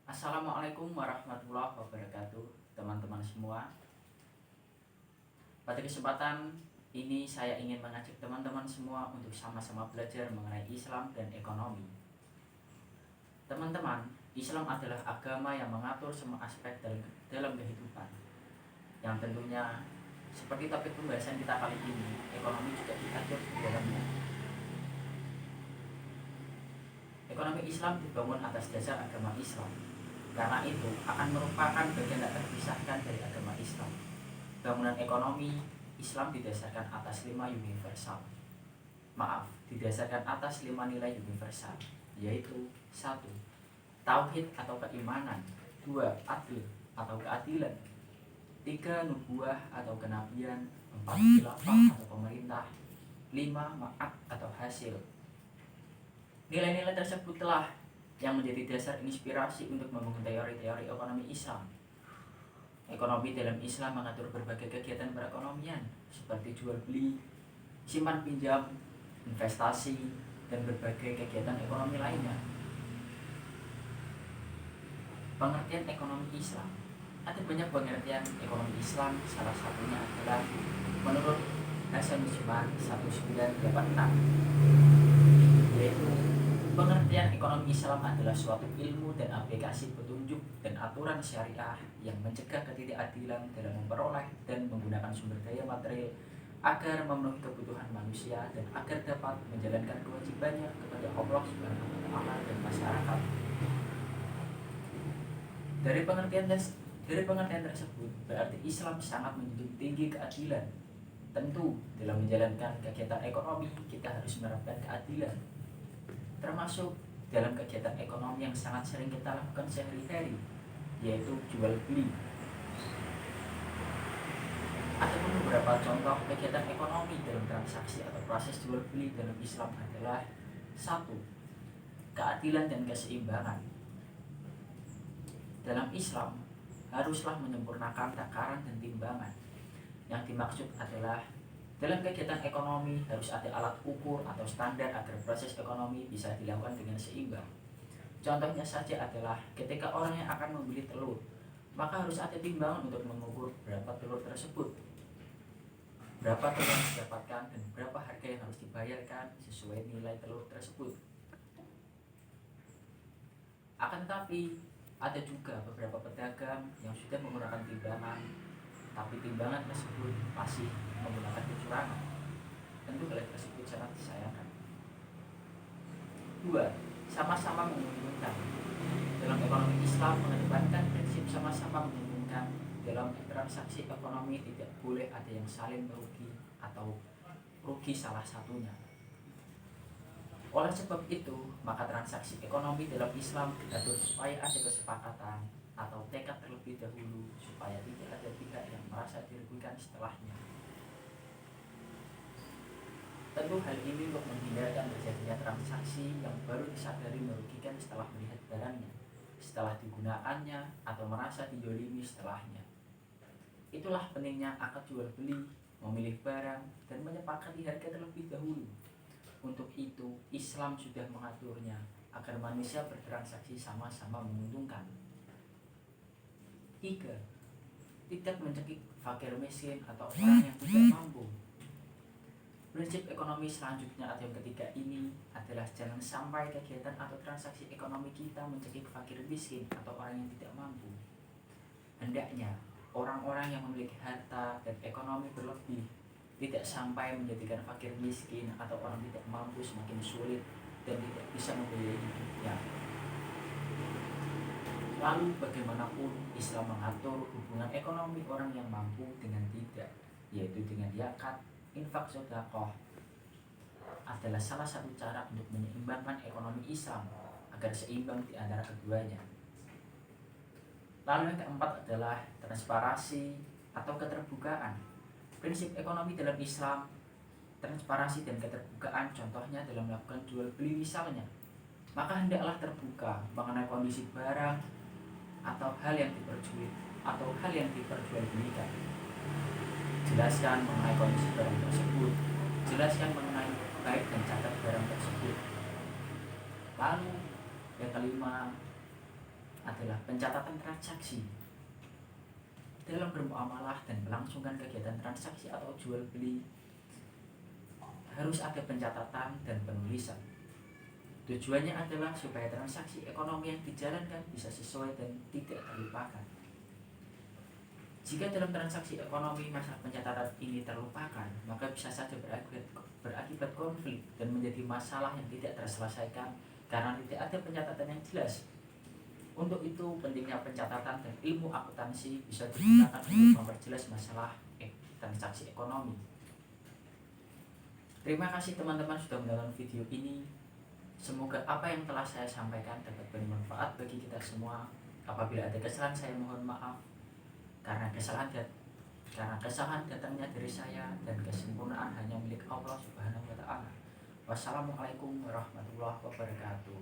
Assalamualaikum warahmatullahi wabarakatuh, teman-teman semua. Pada kesempatan ini saya ingin mengajak teman-teman semua untuk sama-sama belajar mengenai Islam dan ekonomi. Teman-teman, Islam adalah agama yang mengatur semua aspek dalam kehidupan. Yang tentunya seperti topik pembahasan kita kali ini, ekonomi juga diatur di dalamnya. Ekonomi Islam dibangun atas dasar agama Islam. Karena itu akan merupakan bagian tak terpisahkan dari agama Islam. Bangunan ekonomi Islam didasarkan atas 5 universal. Didasarkan atas 5 nilai universal, yaitu 1. Tauhid atau keimanan. 2. Adil atau keadilan. 3. Nubuah atau kenabian. 4. Khilafah atau pemerintah. 5. Ma'ad atau hasil. Nilai-nilai tersebutlah yang menjadi dasar inspirasi untuk membangun teori-teori ekonomi Islam. Ekonomi dalam Islam mengatur berbagai kegiatan perekonomian seperti jual beli, simpan pinjam, investasi, dan berbagai kegiatan ekonomi lainnya. Pengertian ekonomi Islam. Ada banyak pengertian ekonomi Islam, salah satunya adalah menurut Hasan Usman 1986, yaitu pengertian ekonomi Islam adalah suatu ilmu dan aplikasi petunjuk dan aturan syariah yang mencegah ketidakadilan dalam memperoleh dan menggunakan sumber daya material agar memenuhi kebutuhan manusia dan agar dapat menjalankan kewajibannya kepada Allah Subhanahu wa Ta'ala dan masyarakat. Dari pengertian tersebut berarti Islam sangat menjunjung tinggi keadilan. Tentu dalam menjalankan kegiatan ekonomi kita harus menerapkan keadilan, termasuk dalam kegiatan ekonomi yang sangat sering kita lakukan sehari-hari, yaitu jual beli. Ada beberapa contoh kegiatan ekonomi dalam transaksi atau proses jual beli dalam Islam adalah 1. Keadilan dan keseimbangan. Dalam Islam haruslah menyempurnakan takaran dan timbangan. Yang dimaksud adalah dalam kegiatan ekonomi harus ada alat ukur atau standar agar proses ekonomi bisa dilakukan dengan seimbang. Contohnya saja adalah ketika orang yang akan membeli telur, maka harus ada timbangan untuk mengukur berapa telur tersebut, berapa telur yang didapatkan, dan berapa harga yang harus dibayarkan sesuai nilai telur tersebut. Akan tetapi ada juga beberapa pedagang yang sudah menggunakan timbangan, tapi timbangan tersebut masih menggunakan kecurangan. Tentu hal tersebut sangat disayangkan. 2. Sama-sama menguntungkan. Dalam ekonomi Islam mengedepankan prinsip sama-sama menguntungkan. Dalam transaksi ekonomi tidak boleh ada yang saling merugi atau rugi salah satunya. Oleh sebab itu, maka transaksi ekonomi dalam Islam diatur supaya ada kesepakatan atau tekad terlebih dahulu supaya tidak ada pihak yang merasa dirugikan setelahnya. Tentu hal ini untuk menghindarkan terjadinya transaksi yang baru disadari merugikan setelah melihat barangnya, setelah digunakannya, atau merasa dizalimi setelahnya. Itulah pentingnya akad jual beli, memilih barang, dan menyepakati harga terlebih dahulu. Untuk itu, Islam sudah mengaturnya agar manusia bertransaksi sama-sama menguntungkan. 3. Tidak mencekik fakir miskin atau orang yang tidak mampu. Prinsip ekonomi selanjutnya atau yang ketiga ini adalah jangan sampai kegiatan atau transaksi ekonomi kita mencekik fakir miskin atau orang yang tidak mampu. Hendaknya orang-orang yang memiliki harta dan ekonomi berlebih tidak sampai menjadikan fakir miskin atau orang tidak mampu semakin sulit dan tidak bisa membiayai hidupnya. Lalu bagaimanapun Islam mengatur hubungan ekonomi orang yang mampu dengan tidak, yaitu dengan zakat, infak, sedekah adalah salah satu cara untuk menyeimbangkan ekonomi Islam agar seimbang di antara keduanya. Lalu yang keempat adalah transparansi atau keterbukaan. Prinsip ekonomi dalam Islam, transparansi dan keterbukaan contohnya dalam melakukan jual beli misalnya, maka hendaklah terbuka mengenai kondisi barang atau hal yang diperjualbelikan. Jelaskan mengenai kondisi barang tersebut, jelaskan mengenai baik dan catat barang tersebut. Lalu yang kelima adalah pencatatan transaksi. Dalam bermuamalah dan melangsungkan kegiatan transaksi atau jual beli harus ada pencatatan dan penulisan. Tujuannya adalah supaya transaksi ekonomi yang dijalankan bisa sesuai dan tidak terlupakan. Jika dalam transaksi ekonomi masalah pencatatan ini terlupakan, maka bisa saja berakibat konflik dan menjadi masalah yang tidak terselesaikan karena tidak ada pencatatan yang jelas. Untuk itu pentingnya pencatatan dan ilmu akuntansi bisa digunakan untuk memperjelas masalah transaksi ekonomi. Terima kasih teman-teman sudah menonton video ini. Semoga apa yang telah saya sampaikan dapat bermanfaat bagi kita semua. Apabila ada kesalahan saya mohon maaf, karena kesalahan datangnya dari saya dan kesempurnaan hanya milik Allah Subhanahu wa taala. Wassalamualaikum warahmatullahi wabarakatuh.